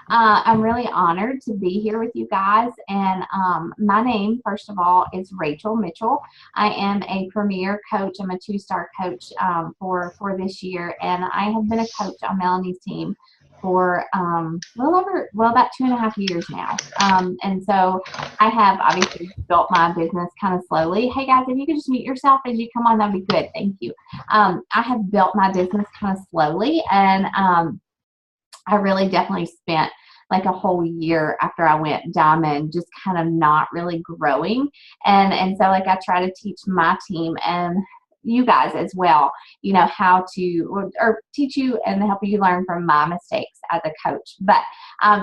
I'm really honored to be here with you guys. And my name, first of all, is Rachel Mitchell. I am a premier coach. I'm a two-star coach for this year, and I have been a coach on Melanie's team for about 2.5 years now. And so I have obviously built my business kind of slowly. Hey guys, if you could just mute yourself as you come on, that'd be good. Thank you. I have built my business kind of slowly, and I really definitely spent like a whole year after I went diamond just kind of not really growing. And so like I try to teach my team and you guys as well, you know, how to, or teach you and help you learn from my mistakes as a coach. But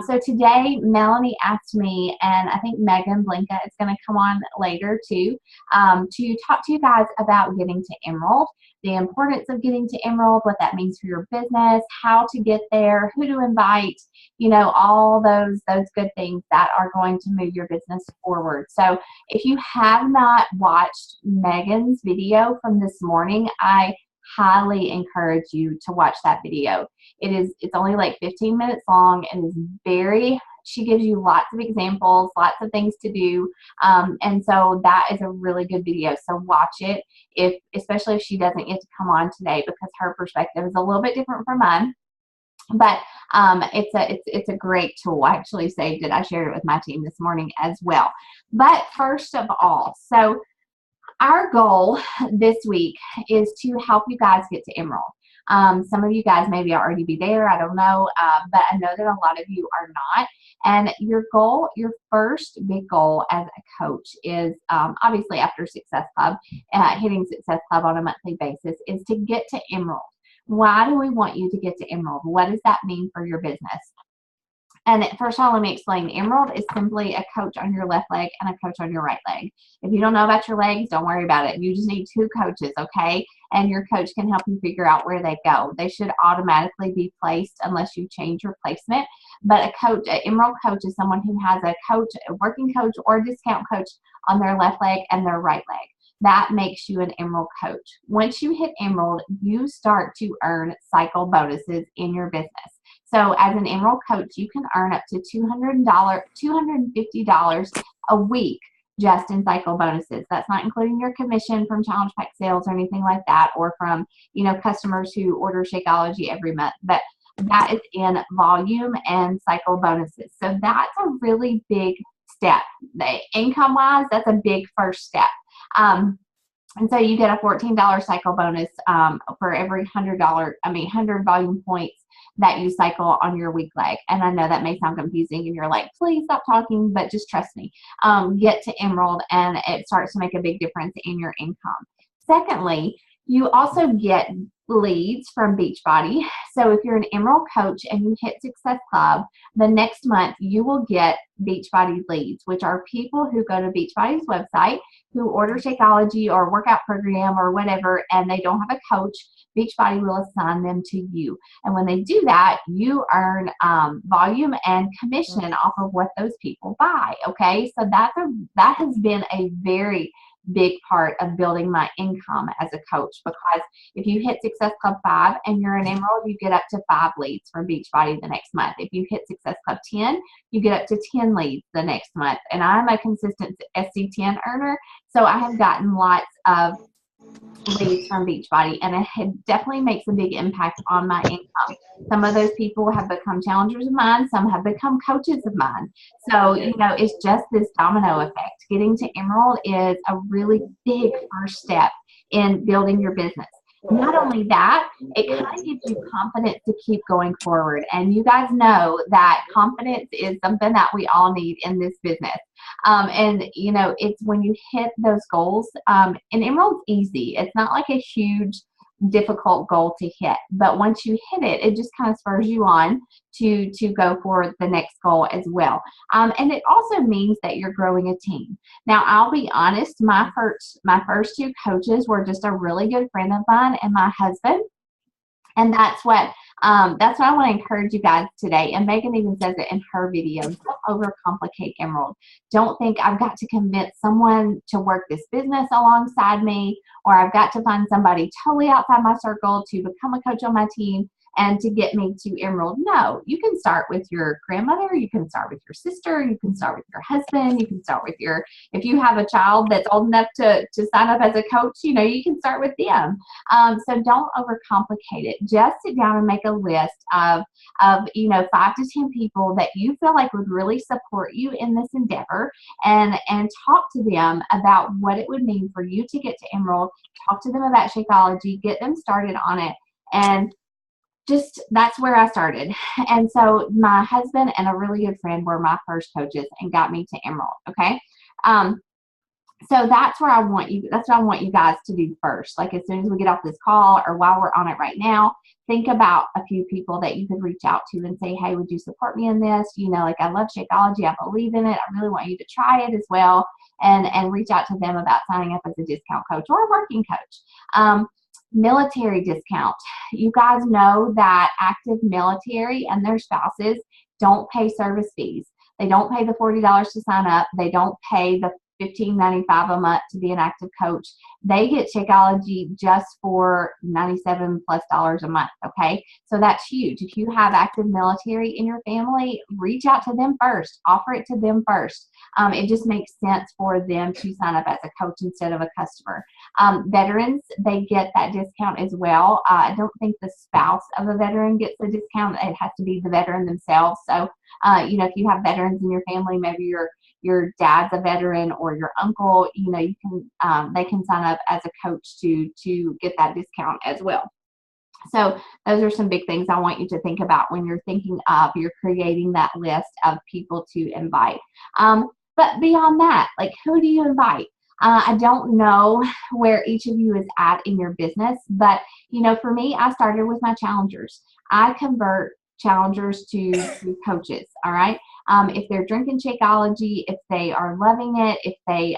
so today Melanie asked me, and I think Megan Blinka is going to come on later too, to talk to you guys about getting to Emerald, the importance of getting to Emerald, what that means for your business, how to get there, who to invite, you know, all those good things that are going to move your business forward. So if you have not watched Megan's video from this morning, I highly encourage you to watch that video. It's only like 15 minutes long, and is she gives you lots of examples, lots of things to do. And so that is a really good video. So watch it, especially if she doesn't get to come on today, because her perspective is a little bit different from mine. But it's a great tool. I actually saved it. I shared it with my team this morning as well. But first of all, so our goal this week is to help you guys get to Emerald. Some of you guys maybe already be there, I don't know, but I know that a lot of you are not. And your goal, your first big goal as a coach is obviously after Success Club, hitting Success Club on a monthly basis, is to get to Emerald. Why do we want you to get to Emerald? What does that mean for your business? And first of all, let me explain. Emerald is simply a coach on your left leg and a coach on your right leg. If you don't know about your legs, don't worry about it. You just need two coaches, okay? And your coach can help you figure out where they go. They should automatically be placed unless you change your placement. But an Emerald coach is someone who has a coach, a working coach or a discount coach on their left leg and their right leg. That makes you an Emerald coach. Once you hit Emerald, you start to earn cycle bonuses in your business. So as an Emerald coach, you can earn up to $250 a week just in cycle bonuses. That's not including your commission from Challenge Pack sales or anything like that, or from, you know, customers who order Shakeology every month. But that is in volume and cycle bonuses. So that's a really big step. Income-wise, that's a big first step. And so you get a $14 cycle bonus for every $100 volume points that you cycle on your weak leg. And I know that may sound confusing and you're like, please stop talking, but just trust me. Get to Emerald and it starts to make a big difference in your income. Secondly, you also get leads from Beachbody. So if you're an Emerald coach and you hit Success Club, the next month you will get Beachbody leads, which are people who go to Beachbody's website, who order Shakeology or workout program or whatever, and they don't have a coach. Beachbody will assign them to you. And when they do that, you earn volume and commission off of what those people buy. Okay, so that has been a very big part of building my income as a coach, because if you hit Success Club 5 and you're an Emerald, you get up to 5 leads from Beachbody the next month. If you hit Success Club 10, you get up to 10 leads the next month. And I'm a consistent SC10 earner, so I have gotten lots of leads from Beachbody, and it definitely makes a big impact on my income. Some of those people have become challengers of mine, some have become coaches of mine. So, you know, it's just this domino effect. Getting to Emerald is a really big first step in building your business. Not only that, it kind of gives you confidence to keep going forward. And you guys know that confidence is something that we all need in this business. And, you know, it's when you hit those goals, and Emerald's easy. It's not like a huge, difficult goal to hit. But once you hit it, it just kind of spurs you on to go for the next goal as well. And it also means that you're growing a team. Now, I'll be honest, my first two coaches were just a really good friend of mine and my husband. And that's what I want to encourage you guys today. And Megan even says it in her video. Don't overcomplicate Emerald. Don't think I've got to convince someone to work this business alongside me, or I've got to find somebody totally outside my circle to become a coach on my team. and to get me to Emerald. No, you can start with your grandmother, you can start with your sister, you can start with your husband, you can start with your, if you have a child that's old enough to sign up as a coach, you know, you can start with them. So don't overcomplicate it. Just sit down and make a list of, you know, 5 to 10 people that you feel like would really support you in this endeavor, and talk to them about what it would mean for you to get to Emerald. Talk to them about Shakeology, get them started on it, and just, that's where I started. And so my husband and a really good friend were my first coaches and got me to Emerald. Okay. So that's where I want you, that's what I want you guys to do first. Like as soon as we get off this call or while we're on it right now, think about a few people that you could reach out to and say, hey, would you support me in this? You know, like I love Shakeology. I believe in it. I really want you to try it as well. And reach out to them about signing up as a discount coach or a working coach. Military discount. You guys know that active military and their spouses don't pay service fees. They don't pay the $40 to sign up. They don't pay the $15.95 a month to be an active coach. They get Shakeology just for $97+ a month. Okay, so that's huge. If you have active military in your family, reach out to them first. Offer it to them first. It just makes sense for them to sign up as a coach instead of a customer. Veterans, they get that discount as well. I don't think the spouse of a veteran gets the discount. It has to be the veteran themselves. So, you know, if you have veterans in your family, maybe your dad's a veteran or your uncle, you know, you can they can sign up as a coach to get that discount as well. So those are some big things I want you to think about when you're thinking of, you're creating that list of people to invite. But beyond that, like, who do you invite? I don't know where each of you is at in your business, but you know, for me, I started with my challengers. I convert challengers to coaches. All right. If they're drinking Shakeology, if they are loving it, if they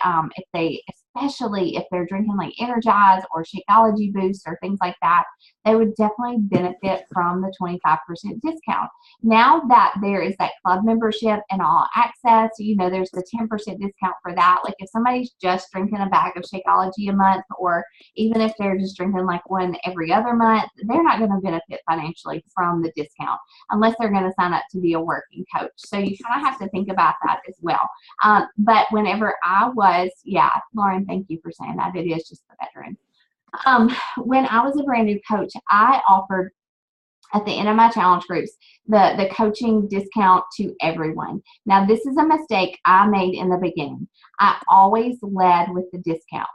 especially if they're drinking like Energize or Shakeology Boost or things like that, they would definitely benefit from the 25% discount. Now that there is that club membership and all access, you know, there's the 10% discount for that. Like if somebody's just drinking a bag of Shakeology a month, or even if they're just drinking like one every other month, they're not going to benefit financially from the discount unless they're going to sign up to be a working coach. So you kind of have to think about that as well. But whenever I was, yeah, Lauren, thank you for saying that. It is just the veteran. When I was a brand new coach, I offered at the end of my challenge groups the coaching discount to everyone. Now, this is a mistake I made in the beginning. I always led with the discount.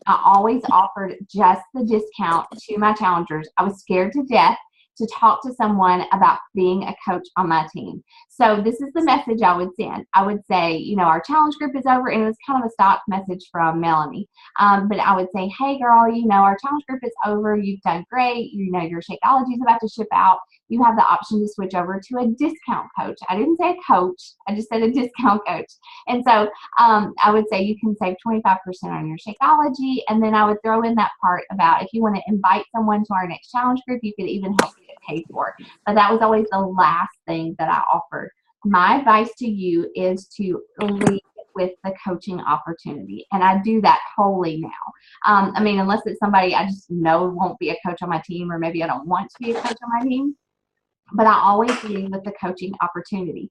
I always offered just the discount to my challengers. I was scared to death to talk to someone about being a coach on my team. So this is the message I would send. I would say, you know, our challenge group is over, and it was kind of a stock message from Melanie. But I would say, hey girl, you know, our challenge group is over. You've done great. You know, your Shakeology is about to ship out. You have the option to switch over to a discount coach. I didn't say a coach. I just said a discount coach. And so I would say you can save 25% on your Shakeology. And then I would throw in that part about if you want to invite someone to our next challenge group, you could even help get paid for. But that was always the last thing that I offered. My advice to you is to lead with the coaching opportunity. And I do that wholly now. I mean, unless it's somebody I just know won't be a coach on my team, or maybe I don't want to be a coach on my team. But I always lead with the coaching opportunity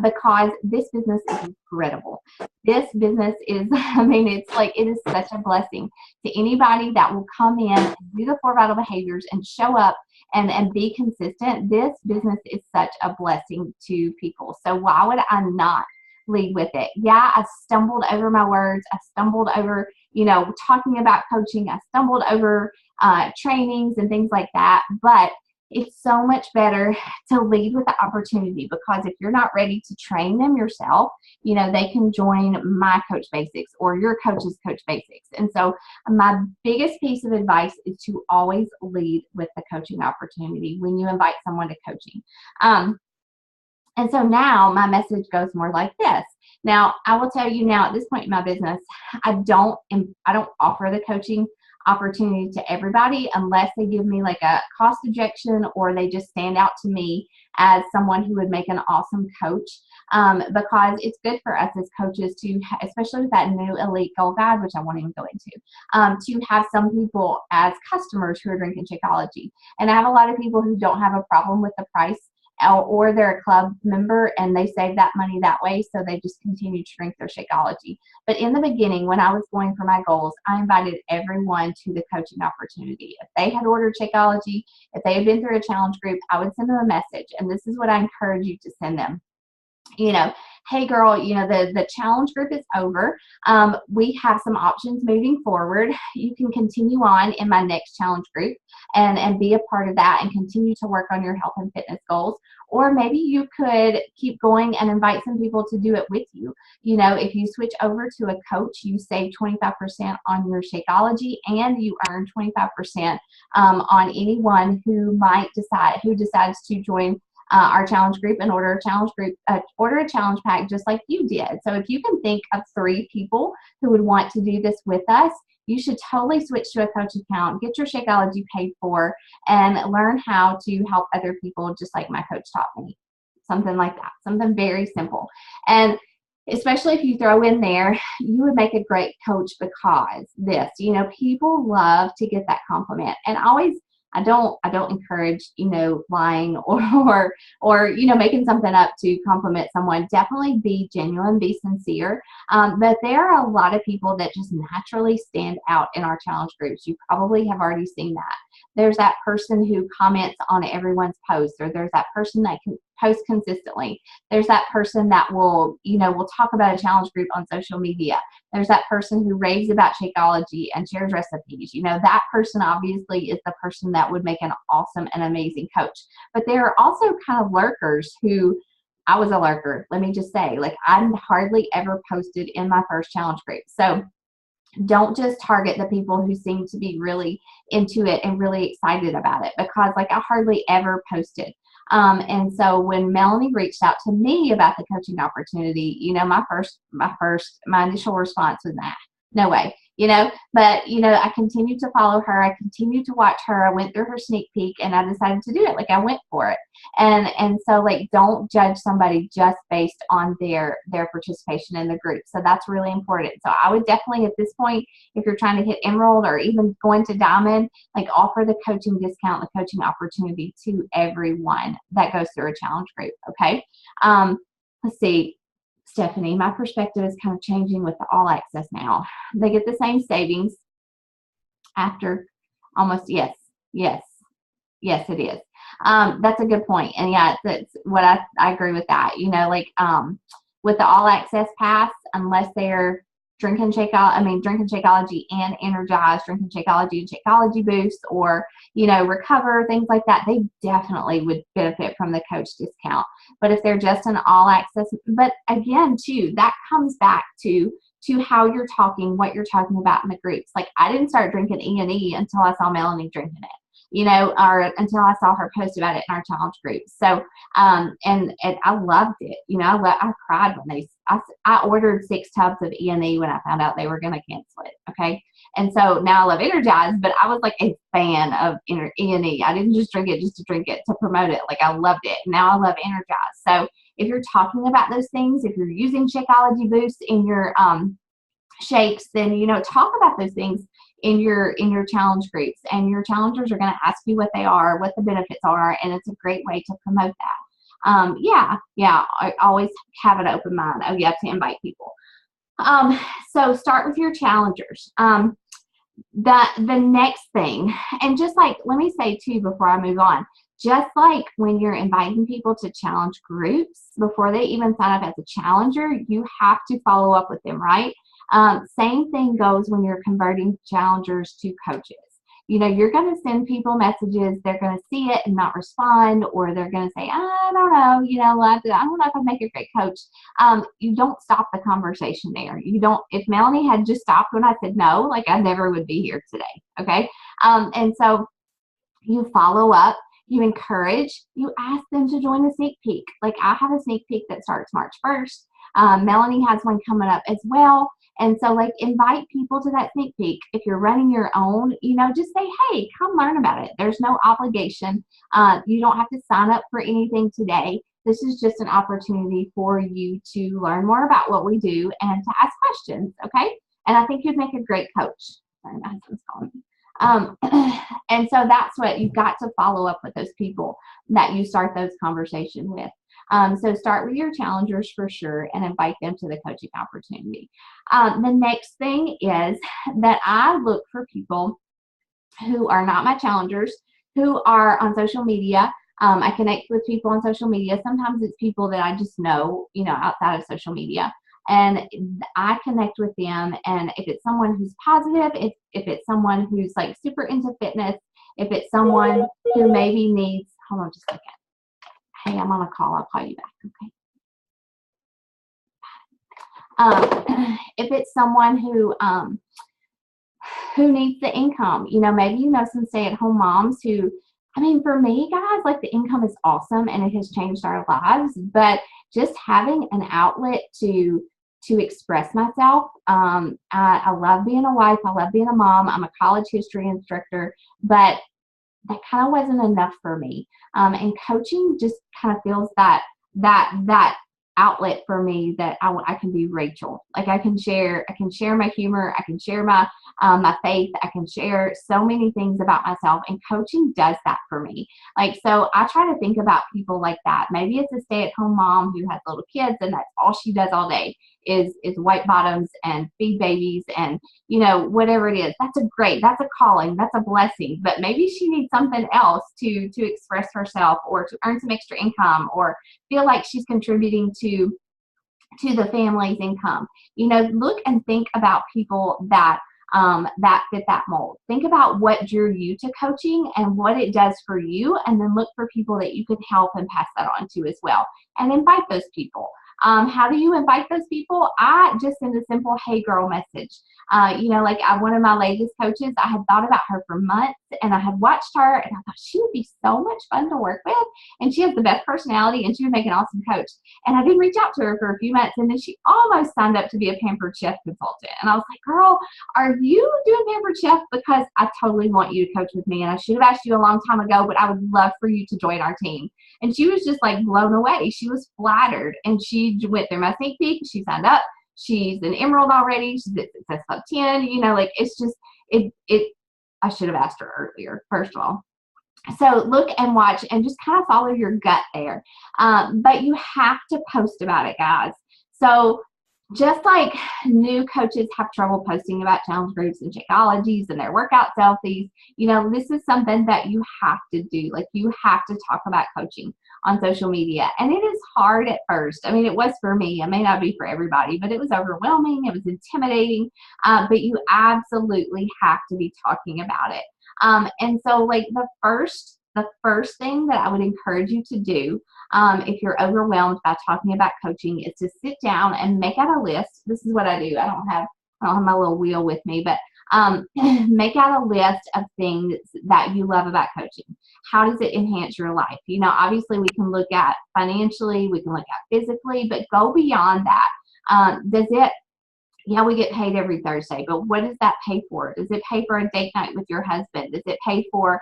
because this business is incredible. This business is, I mean, it's like, it is such a blessing to anybody that will come in and do the 4 vital behaviors and show up and be consistent. This business is such a blessing to people. So why would I not lead with it? Yeah, I stumbled over my words. I stumbled over, you know, talking about coaching. I stumbled over trainings and things like that. But it's so much better to lead with the opportunity, because if you're not ready to train them yourself, you know, they can join my Coach Basics or your coach's Coach Basics. And so my biggest piece of advice is to always lead with the coaching opportunity when you invite someone to coaching. And so now my message goes more like this. Now, I will tell you now at this point in my business, I don't offer the coaching opportunity to everybody unless they give me like a cost objection or they just stand out to me as someone who would make an awesome coach. Because it's good for us as coaches to, especially with that new Elite Goal Guide, which I won't even go into, to have some people as customers who are drinking Shakeology. And I have a lot of people who don't have a problem with the price, or they're a club member and they save that money that way, so they just continue to drink their Shakeology. But in the beginning, when I was going for my goals, I invited everyone to the coaching opportunity. If they had ordered Shakeology, if they had been through a challenge group, I would send them a message, and this is what I encourage you to send them. Hey girl, the challenge group is over. We have some options moving forward. You can continue on in my next challenge group and be a part of that and continue to work on your health and fitness goals. Or maybe you could keep going and invite some people to do it with you. If you switch over to a coach, you save 25% on your Shakeology, and you earn 25% on anyone who decides to join our challenge group and order a challenge pack just like you did. So if you can think of 3 people who would want to do this with us, you should totally switch to a coach account, get your Shakeology paid for, and learn how to help other people just like my coach taught me. Something like that, something very simple. And especially if you throw in there, you would make a great coach because this, people love to get that compliment. And I don't encourage, lying or making something up to compliment someone. Definitely be genuine, be sincere. But there are a lot of people that just naturally stand out in our challenge groups. You probably have already seen that. There's that person who comments on everyone's post, or there's that person that can post consistently. There's that person that will talk about a challenge group on social media. There's that person who raves about Shakeology and shares recipes. That person obviously is the person that would make an awesome and amazing coach. But there are also kind of lurkers who, I was a lurker, let me just say, like I hardly ever posted in my first challenge group. So don't just target the people who seem to be really into it and really excited about it, because like I hardly ever posted. And so when Melanie reached out to me about the coaching opportunity, my initial response was, nah, no way, but I continued to follow her. I continued to watch her. I went through her sneak peek and I decided to do it. Like I went for it. And so like, don't judge somebody just based on their participation in the group. So that's really important. So I would definitely at this point, if you're trying to hit Emerald or even going to Diamond, like offer the coaching discount, the coaching opportunity to everyone that goes through a challenge group. Okay. Let's see. Stephanie, my perspective is kind of changing with the All Access now. They get the same savings after almost, yes, it is. That's a good point. And yeah, that's what I agree with that. With the All Access Pass, unless they're drinking Shakeology and Energize, drinking Shakeology and Shakeology Boost, or Recover, things like that, they definitely would benefit from the coach discount. But if they're just an All Access, but again too, that comes back to how you're talking, what you're talking about in the groups. Like I didn't start drinking E&E until I saw Melanie drinking it. Or until I saw her post about it in our challenge group. So, and I loved it. I cried when I ordered 6 tubs of E&E when I found out they were going to cancel it. Okay. And so now I love Energize, but I was like a fan of E&E. I didn't just drink it just to drink it, to promote it. Like I loved it. Now I love Energize. So if you're talking about those things, if you're using Shakeology Boost in your, shakes, then talk about those things in your challenge groups, and your challengers are going to ask you what they are, what the benefits are, and it's a great way to promote that. I always have an open mind. Oh, you have to invite people. So start with your challengers. The next thing, and just like, let me say too before I move on, just like when you're inviting people to challenge groups, before they even sign up as a challenger, you have to follow up with them, right? Same thing goes when you're converting challengers to coaches. You're going to send people messages, they're going to see it and not respond, or they're going to say, I don't know, I don't know if I'd make a great coach. You don't stop the conversation there. If Melanie had just stopped when I said no, like I never would be here today. Okay. And so you follow up, you encourage, you ask them to join the sneak peek. Like I have a sneak peek that starts March 1st. Melanie has one coming up as well. And so like invite people to that sneak peek. If you're running your own, you know, just say, hey, come learn about it. There's no obligation. You don't have to sign up for anything today. This is just an opportunity for you to learn more about what we do and to ask questions, okay? And I think you'd make a great coach. Sorry, my husband's calling me. And so that's what you've got to follow up with those people that you start those conversations with. So start with your challengers for sure and invite them to the coaching opportunity. The next thing is that I look for people who are not my challengers, who are on social media. I connect with people on social media. Sometimes it's people that I just know, you know, outside of social media. And I connect with them. And if it's someone who's positive, if it's someone who's like super into fitness, if it's someone who maybe needs, hold on just a second. Hey, I'm on a call. I'll call you back. Okay. If it's someone who needs the income, you know, maybe you know some stay-at-home moms who, I mean, for me, guys, like the income is awesome and it has changed our lives, but just having an outlet to express myself. I love being a wife. I love being a mom. I'm a college history instructor, but that kind of wasn't enough for me. And coaching just kind of feels that outlet for me that I can be Rachel. Like I can share my humor. I can share my faith. I can share so many things about myself, and coaching does that for me. Like, so I try to think about people like that. Maybe it's a stay-at-home mom who has little kids and that's all she does all day is white bottoms and feed babies and, you know, whatever it is. That's a calling. That's a blessing. But maybe she needs something else to express herself or to earn some extra income or feel like she's contributing to the family's income. You know, look and think about people that fit that mold. Think about what drew you to coaching and what it does for you, and then look for people that you can help and pass that on to as well, and invite those people. How do you invite those people? I just send a simple, hey girl message. You know, like one of my latest coaches, I had thought about her for months and I had watched her and I thought she would be so much fun to work with. And she has the best personality and she would make an awesome coach. And I did reach out to her for a few months and then she almost signed up to be a Pampered Chef consultant. And I was like, girl, are you doing Pampered Chef? Because I totally want you to coach with me. And I should have asked you a long time ago, but I would love for you to join our team. And she was just like blown away. She was flattered and she went through my sneak peek. She signed up. She's an Emerald already. She's at Success Club 10. You know, like it's just, I should have asked her earlier, first of all. So look and watch and just kind of follow your gut there. But you have to post about it, guys. So just like new coaches have trouble posting about challenge groups and Shakeologies and their workout selfies, you know, this is something that you have to do. Like you have to talk about coaching on social media. And it is hard at first. I mean, it was for me. It may not be for everybody, but it was overwhelming. It was intimidating. But you absolutely have to be talking about it. And so like the first thing that I would encourage you to do if you're overwhelmed by talking about coaching is to sit down and make out a list. This is what I do. I don't have my little wheel with me, but make out a list of things that you love about coaching. How does it enhance your life? You know, obviously we can look at financially, we can look at physically, but go beyond that. Yeah, we get paid every Thursday, but what does that pay for? Does it pay for a date night with your husband? Does it pay for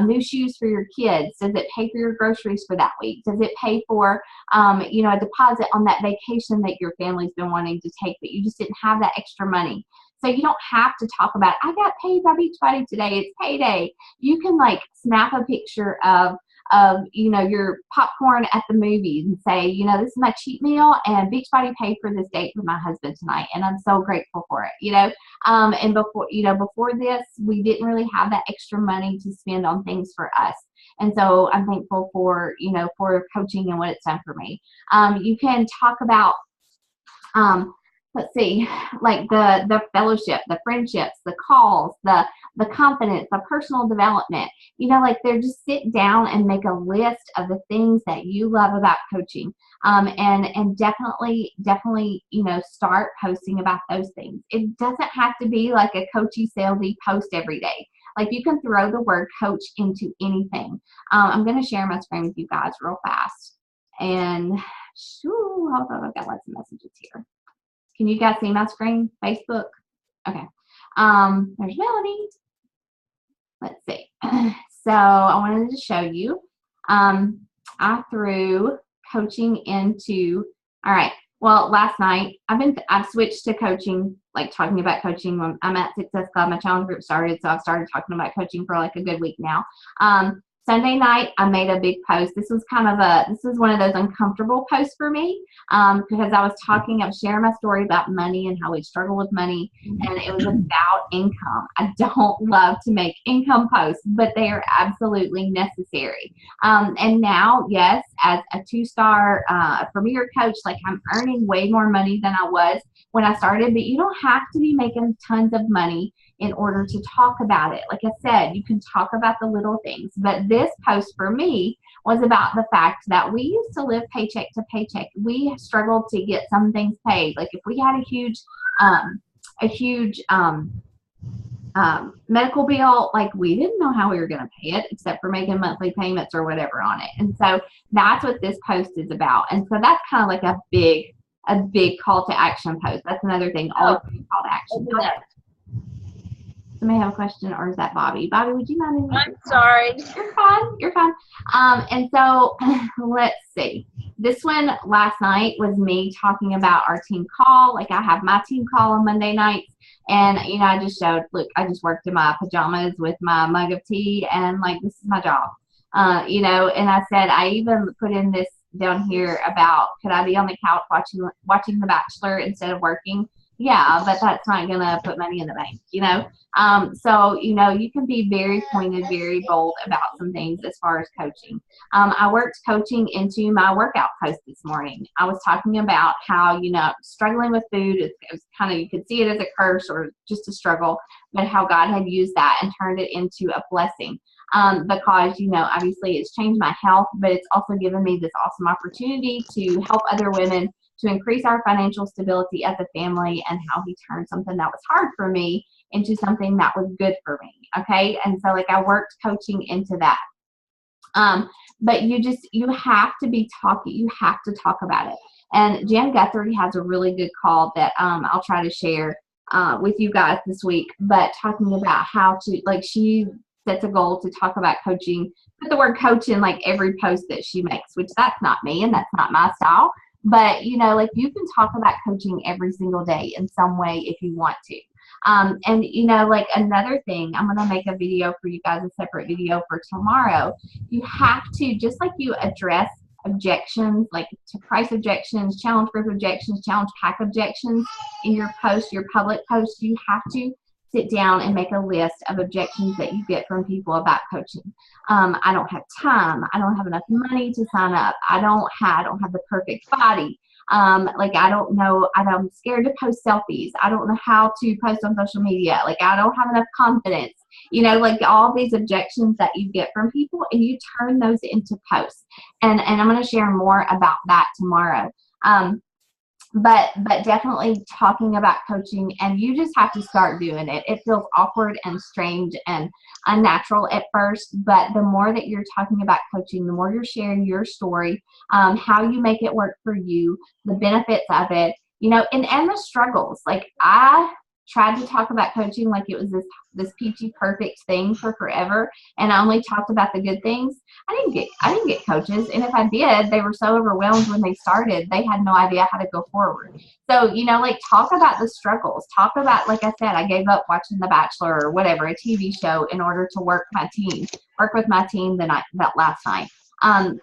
new shoes for your kids? Does it pay for your groceries for that week? Does it pay for, you know, a deposit on that vacation that your family's been wanting to take, but you just didn't have that extra money? So you don't have to talk about, I got paid by Beachbody today, it's payday. You can like snap a picture of, you know, your popcorn at the movies and say, you know, this is my cheat meal and Beachbody paid for this date with my husband tonight. And I'm so grateful for it, you know. And before this, we didn't really have that extra money to spend on things for us. And so I'm thankful for, you know, for coaching and what it's done for me. You can talk about, let's see, like the fellowship, the friendships, the calls, the confidence, the personal development, you know, like they're just sit down and make a list of the things that you love about coaching. And definitely, you know, start posting about those things. It doesn't have to be like a coachy, salesy post every day. Like you can throw the word coach into anything. I'm going to share my screen with you guys real fast. And hold on, I've got lots of messages here. Can you guys see my screen? Facebook? Okay. There's Melanie. Let's see. So I wanted to show you. I threw coaching into, all right. Well, last night I've switched to coaching, like talking about coaching. When I'm at Success Club, my challenge group started, so I've started talking about coaching for like a good week now. Sunday night, I made a big post. This was one of those uncomfortable posts for me, because I was sharing my story about money and how we struggle with money, and it was about income. I don't love to make income posts, but they are absolutely necessary. And now, yes, as a 2-star premier coach, like I'm earning way more money than I was when I started, but you don't have to be making tons of money in order to talk about it. Like I said, you can talk about the little things, but this post for me was about the fact that we used to live paycheck to paycheck. We struggled to get some things paid. Like if we had a huge medical bill, like we didn't know how we were going to pay it except for making monthly payments or whatever on it. And so that's what this post is about. And so that's kind of like a big call to action post. That's another thing. Always call to action. Somebody have a question, or is that Bobby? Bobby, would you mind? I'm sorry. You're fine. You're fine. And so let's see. This one last night was me talking about our team call. Like I have my team call on Monday nights, and I just showed. Look, I just worked in my pajamas with my mug of tea, and like this is my job. And I said I even put in this down here about could I be on the couch watching The Bachelor instead of working? Yeah, but that's not gonna put money in the bank, So you can be very pointed, very bold about some things as far as coaching. I worked coaching into my workout post this morning. I was talking about how struggling with food is kind of, you could see it as a curse or just a struggle, but how God had used that and turned it into a blessing. Because obviously it's changed my health, but it's also given me this awesome opportunity to help other women to increase our financial stability as a family, and how he turned something that was hard for me into something that was good for me. Okay. And so like I worked coaching into that. But you have to talk about it. And Jan Guthrie has a really good call that I'll try to share with you guys this week, but talking about how to, like, she sets a goal to talk about coaching, put the word coach in like every post that she makes, which that's not me and that's not my style. But, like you can talk about coaching every single day in some way if you want to. And, like another thing, I'm going to make a video for you guys, a separate video for tomorrow. You have to, just like you address objections, like to price objections, challenge group objections, challenge pack objections in your post, your public post, you have to sit down and make a list of objections that you get from people about coaching. I don't have time. I don't have enough money to sign up. I don't have the perfect body. Like I don't know. I'm scared to post selfies. I don't know how to post on social media. Like I don't have enough confidence. Like all these objections that you get from people, and you turn those into posts. And I'm going to share more about that tomorrow. But definitely talking about coaching, and you just have to start doing it. It feels awkward and strange and unnatural at first, but the more that you're talking about coaching, the more you're sharing your story, how you make it work for you, the benefits of it, and the struggles. Like I tried to talk about coaching like it was this peachy perfect thing for forever, and I only talked about the good things. I didn't get coaches, and if I did, they were so overwhelmed when they started, they had no idea how to go forward. So like talk about the struggles, talk about, like I said, I gave up watching The Bachelor or whatever, a TV show, in order to work with my team that last night.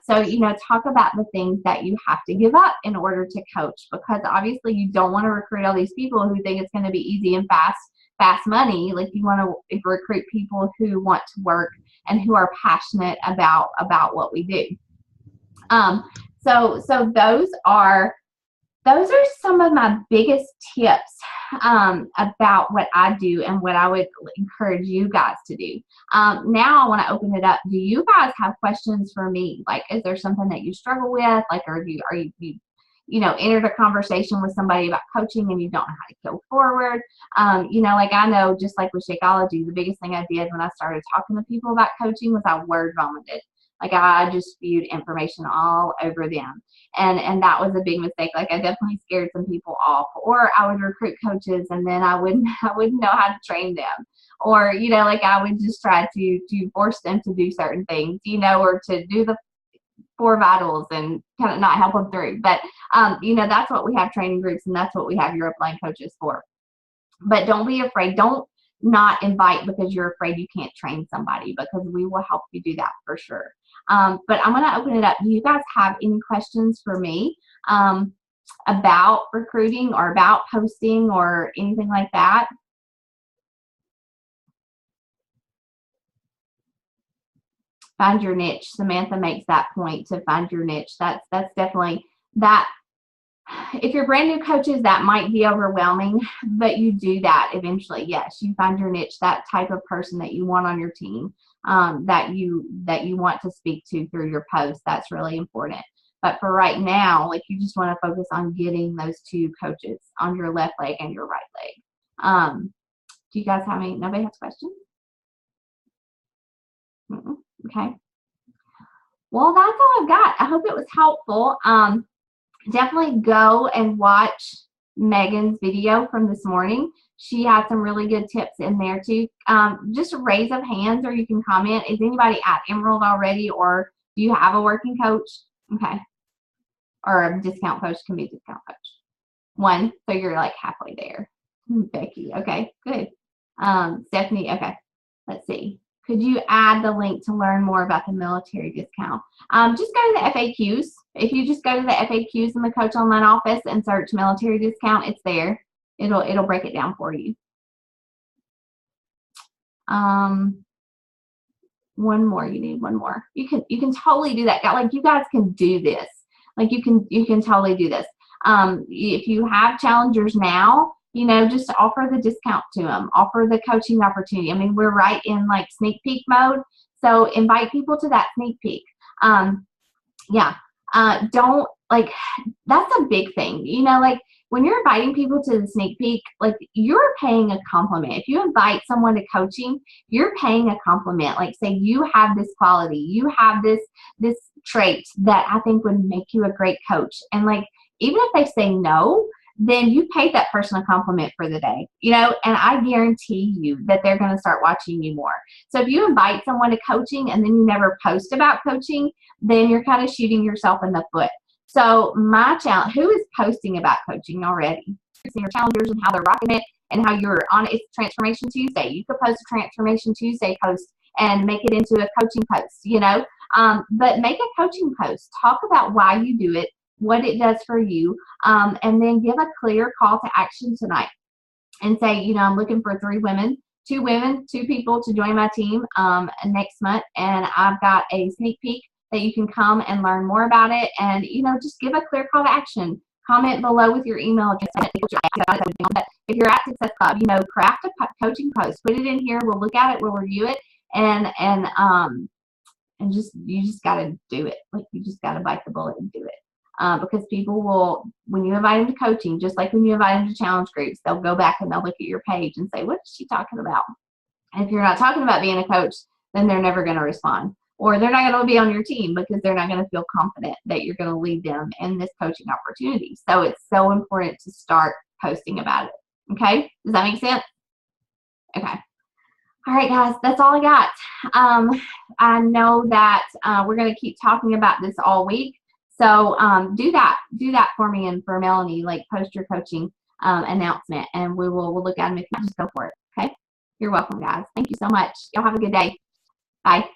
So talk about the things that you have to give up in order to coach, because obviously you don't want to recruit all these people who think it's going to be easy and fast money. Like you want to recruit people who want to work and who are passionate about what we do. So those are some of my biggest tips about what I do and what I would encourage you guys to do. Now I want to open it up. Do you guys have questions for me? Like, is there something that you struggle with? Like, are you entered a conversation with somebody about coaching and you don't know how to go forward? Like I know, just like with Shakeology, the biggest thing I did when I started talking to people about coaching was I word vomited. Like I just spewed information all over them. And that was a big mistake. Like, I definitely scared some people off. Or I would recruit coaches and then I wouldn't know how to train them. Or, you know, like, I would just try to force them to do certain things, you know, or to do the 4 vitals and kind of not help them through. But, you know, that's what we have training groups, and that's what we have your upline coaches for. But don't be afraid. Don't not invite because you're afraid you can't train somebody, because we will help you do that for sure. But I'm going to open it up. Do you guys have any questions for me about recruiting or about posting or anything like that? Find your niche. Samantha makes that point, to find your niche. That's definitely that. If you're brand new coaches, that might be overwhelming, but you do that eventually. Yes, you find your niche, that type of person that you want on your team, that you want to speak to through your post. That's really important. But for right now, like, you just want to focus on getting those 2 coaches on your left leg and your right leg. Do you guys have any? Nobody has questions? Okay. Well, that's all I've got. I hope it was helpful. Definitely go and watch Megan's video from this morning. She had some really good tips in there too. Just a raise of hands, or you can comment. Is anybody at Emerald already, or do you have a working coach? Okay. Or a discount coach, can be a discount coach. 1, so you're like halfway there. Becky, okay, good. Stephanie, okay. Let's see. Could you add the link to learn more about the military discount? Just go to the FAQs. If you just go to the FAQs in the Coach Online office and search military discount, it's there. It'll break it down for you. One more. You need one more. You can totally do that. Like, you guys can do this. Like, you can totally do this. If you have challengers now, you know, just offer the discount to them. Offer the coaching opportunity. I mean, we're right in like sneak peek mode, so invite people to that sneak peek. Yeah. Don't, like, that's a big thing. You know, like, when you're inviting people to the sneak peek, like, you're paying a compliment. If you invite someone to coaching, you're paying a compliment. Like, say you have this quality, you have this trait that I think would make you a great coach. And, like, even if they say no, then you paid that person a compliment for the day, you know, and I guarantee you that they're going to start watching you more. So if you invite someone to coaching and then you never post about coaching, then you're kind of shooting yourself in the foot. So my challenge, who is posting about coaching already? Your challengers and how they're rocking it and how you're on it. It's Transformation Tuesday. You could post a Transformation Tuesday post and make it into a coaching post, you know, but make a coaching post. Talk about why you do it, what it does for you, and then give a clear call to action tonight and say, you know, I'm looking for 2 people to join my team next month, and I've got a sneak peek that you can come and learn more about it. And, you know, just give a clear call to action. Comment below with your email address. If you're at Success Club, you know, craft a coaching post, put it in here. We'll look at it, we'll review it, and just, you just got to do it. Like, you just got to bite the bullet and do it. Because people will, when you invite them to coaching, just like when you invite them to challenge groups, they'll go back and they'll look at your page and say, what is she talking about? And if you're not talking about being a coach, then they're never going to respond. Or they're not going to be on your team because they're not going to feel confident that you're going to lead them in this coaching opportunity. So it's so important to start posting about it. Okay? Does that make sense? Okay. All right, guys, that's all I got. I know that we're going to keep talking about this all week. So do that for me and for Melanie. Like, post your coaching announcement, and we'll look at them. If you just go for it. Okay. You're welcome, guys. Thank you so much. Y'all have a good day. Bye.